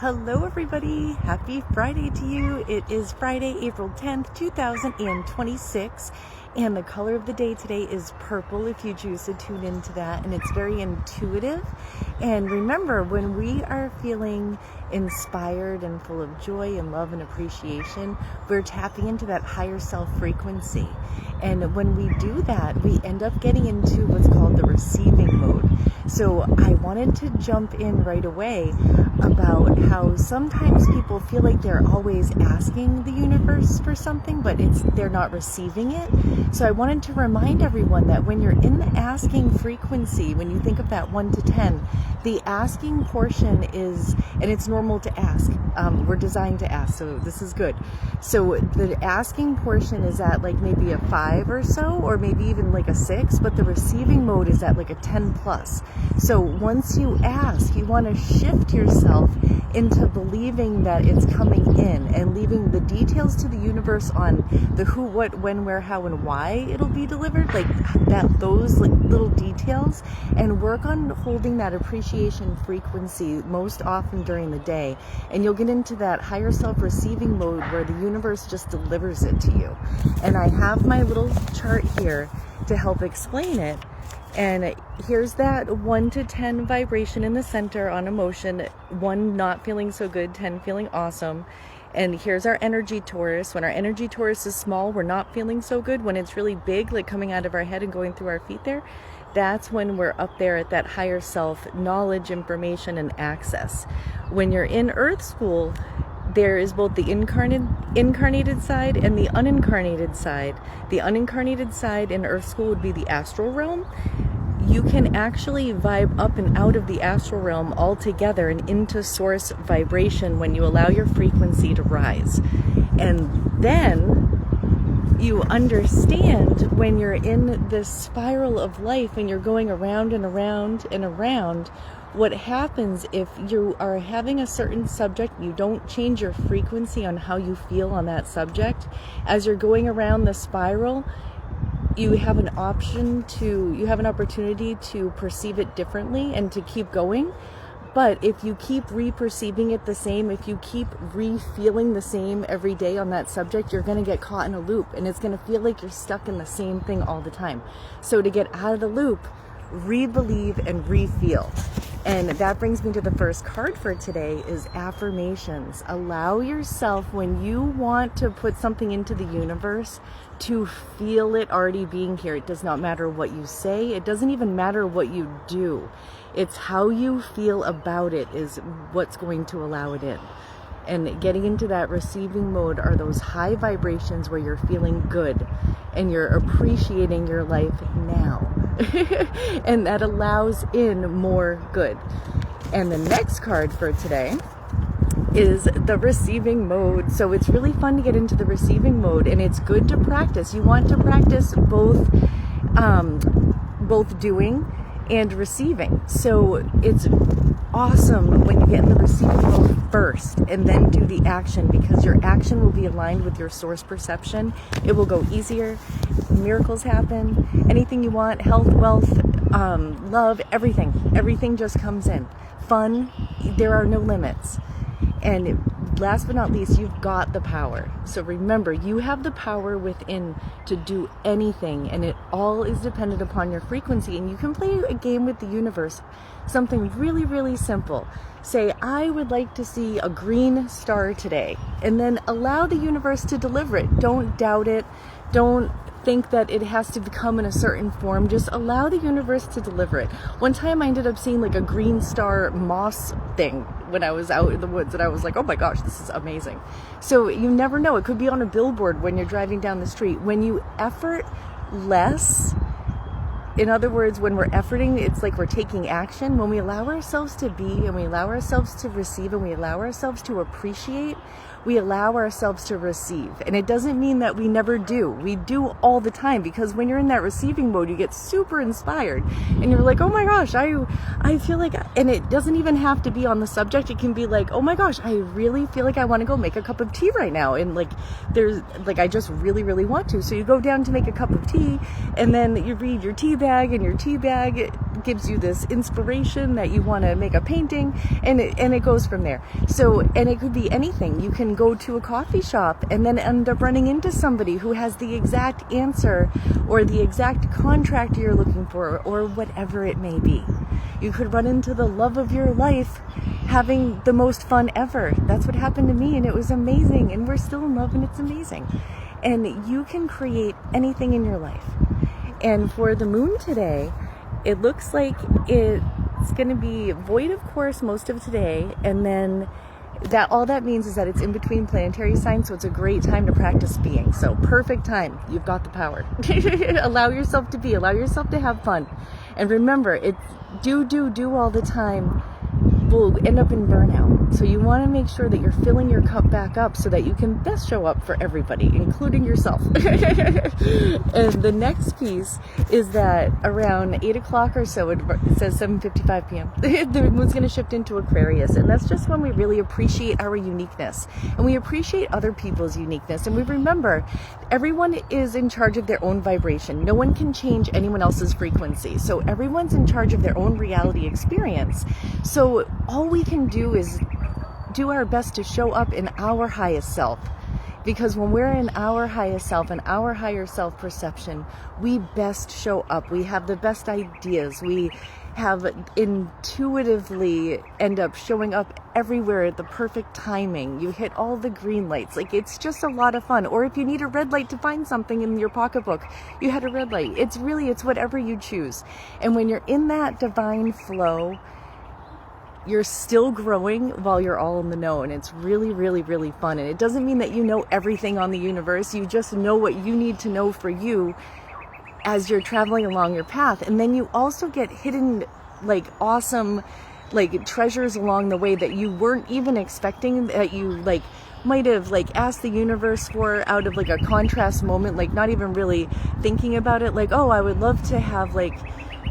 Hello everybody, happy Friday to you. It is Friday, April 10th, 2026, and the color of the day today is purple if you choose to tune into that, and it's very intuitive. And remember, when we are feeling inspired and full of joy and love and appreciation, we're tapping into that higher self frequency. And when we do that, we end up getting into what's called the receiving mode. So I wanted to jump in right away about how sometimes people feel like they're always asking the universe for something, but they're not receiving it. So I wanted to remind everyone that when you're in the asking frequency, when you think of that 1 to 10, the asking portion is, and it's normal to ask. We're designed to ask, so this is good. So the asking portion is at like maybe a 5 or so, or maybe even like a 6, but the receiving mode is at like a 10 plus. So once you ask, you want to shift yourself into believing that it's coming in and leaving the details to the universe on the who, what, when, where, how, and why it'll be delivered, like that, those like little details, and work on holding that appreciation frequency most often during the day, and you'll get into that higher self receiving mode where the universe just delivers it to you. And I have my little chart here to help explain it. And here's that 1 to 10 vibration in the center on emotion. 1 not feeling so good, 10 feeling awesome. And here's our energy torus. When our energy torus is small, we're not feeling so good. When it's really big, like coming out of our head and going through our feet there, that's when we're up there at that higher self knowledge, information, and access. When you're in Earth School, there is both the incarnated side and the unincarnated side. The unincarnated side in Earth School would be the astral realm. You can actually vibe up and out of the astral realm altogether and into source vibration when you allow your frequency to rise. And then you understand when you're in this spiral of life and you're going around and around and around, what happens if you are having a certain subject, you don't change your frequency on how you feel on that subject. As you're going around the spiral, you have an opportunity to perceive it differently and to keep going. But if you keep re-perceiving it the same, if you keep re-feeling the same every day on that subject, you're going to get caught in a loop, and it's going to feel like you're stuck in the same thing all the time. So to get out of the loop, re-believe and re-feel. And that brings me to the first card for today is affirmations. Allow yourself, when you want to put something into the universe, to feel it already being here. It does not matter what you say. It doesn't even matter what you do. It's how you feel about it is what's going to allow it in. And getting into that receiving mode are those high vibrations where you're feeling good and you're appreciating your life now. And that allows in more good. And the next card for today is the receiving mode. So it's really fun to get into the receiving mode, and it's good to practice. You want to practice both doing and receiving. So it's awesome when you get in the receiving mode first and then do the action, because your action will be aligned with your source perception. It will go easier. Miracles happen. Anything you want, health, wealth, love, everything just comes in. Fun, there are no limits. And last but not least, you've got the power. So remember, you have the power within to do anything, and it all is dependent upon your frequency. And you can play a game with the universe, something really, really simple. Say, I would like to see a green star today, and then allow the universe to deliver it. Don't doubt it. Don't think that it has to come in a certain form. Just allow the universe to deliver it. One time I ended up seeing like a green star moss thing when I was out in the woods, and I was like, oh my gosh, this is amazing. So you never know. It could be on a billboard when you're driving down the street. When you effort less, in other words, when we're efforting, it's like we're taking action. When we allow ourselves to be, and we allow ourselves to receive, and we allow ourselves to appreciate, we allow ourselves to receive. And it doesn't mean that we never do. We do all the time, because when you're in that receiving mode, you get super inspired and you're like, oh my gosh, I feel like, and it doesn't even have to be on the subject. It can be like, oh my gosh, I really feel like I want to go make a cup of tea right now. And like, I just really, really want to. So you go down to make a cup of tea, and then you read your tea bag, and your tea bag gives you this inspiration that you want to make a painting, and it goes from there. So, and it could be anything. You can go to a coffee shop and then end up running into somebody who has the exact answer or the exact contract you're looking for, or whatever it may be. You could run into the love of your life having the most fun ever. That's what happened to me, and it was amazing, and we're still in love, and it's amazing. And you can create anything in your life. And for the moon today, it looks like it's going to be void of course most of today, and then that all that means is that it's in between planetary signs, so it's a great time to practice being. So perfect time. You've got the power. Allow yourself to be. Allow yourself to have fun. And remember, it's do all the time will end up in burnout. So you want to make sure that you're filling your cup back up so that you can best show up for everybody, including yourself. And the next piece is that around 8 o'clock or so, it says 7:55 p.m., the moon's going to shift into Aquarius. And that's just when we really appreciate our uniqueness. And we appreciate other people's uniqueness. And we remember everyone is in charge of their own vibration. No one can change anyone else's frequency. So everyone's in charge of their own reality experience. So all we can do is do our best to show up in our highest self. Because when we're in our highest self and our higher self perception, we best show up. We have the best ideas. We have intuitively end up showing up everywhere at the perfect timing. You hit all the green lights. Like, it's just a lot of fun. Or if you need a red light to find something in your pocketbook, you had a red light. It's whatever you choose. And when you're in that divine flow, you're still growing while you're all in the know, and it's really, really, really fun. And it doesn't mean that you know everything on the universe. You just know what you need to know for you as you're traveling along your path. And then you also get hidden, like, awesome, like, treasures along the way that you weren't even expecting, that you, like, might have, like, asked the universe for out of, like, a contrast moment, like, not even really thinking about it. Like, oh, I would love to have, like,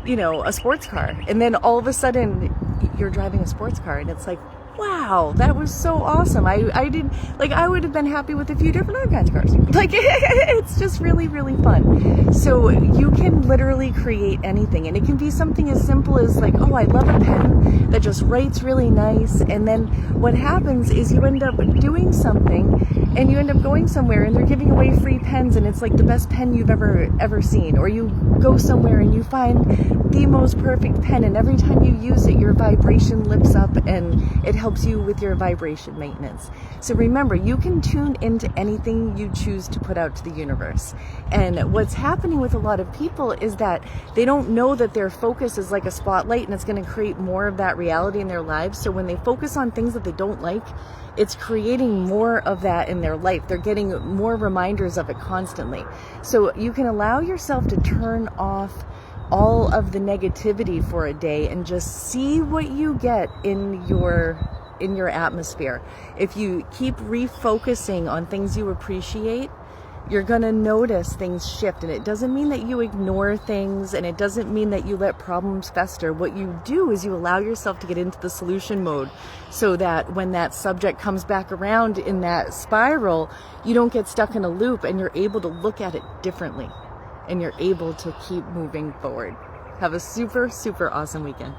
you know, a sports car. And then all of a sudden you're driving a sports car, and it's like, wow, that was so awesome. I would have been happy with a few different other kinds of cars. Like, it's just really, really fun. So you can literally create anything, and it can be something as simple as, like, oh, I love a pen that just writes really nice. And then what happens is you end up doing something, and you end up going somewhere, and they're giving away free pens, and it's like the best pen you've ever seen. Or you go somewhere and you find the most perfect pen, and every time you use it, your vibration lifts up, and it helps you with your vibration maintenance. So remember, you can tune into anything you choose to put out to the universe. And what's happening with a lot of people is that they don't know that their focus is like a spotlight, and it's going to create more of that reality in their lives. So when they focus on things that they don't like, it's creating more of that in their life. They're getting more reminders of it constantly. So you can allow yourself to turn off all of the negativity for a day and just see what you get in your atmosphere. If you keep refocusing on things you appreciate, you're going to notice things shift. And it doesn't mean that you ignore things, and it doesn't mean that you let problems fester. What you do is you allow yourself to get into the solution mode, so that when that subject comes back around in that spiral, you don't get stuck in a loop, and you're able to look at it differently, and you're able to keep moving forward. Have a super, super awesome weekend.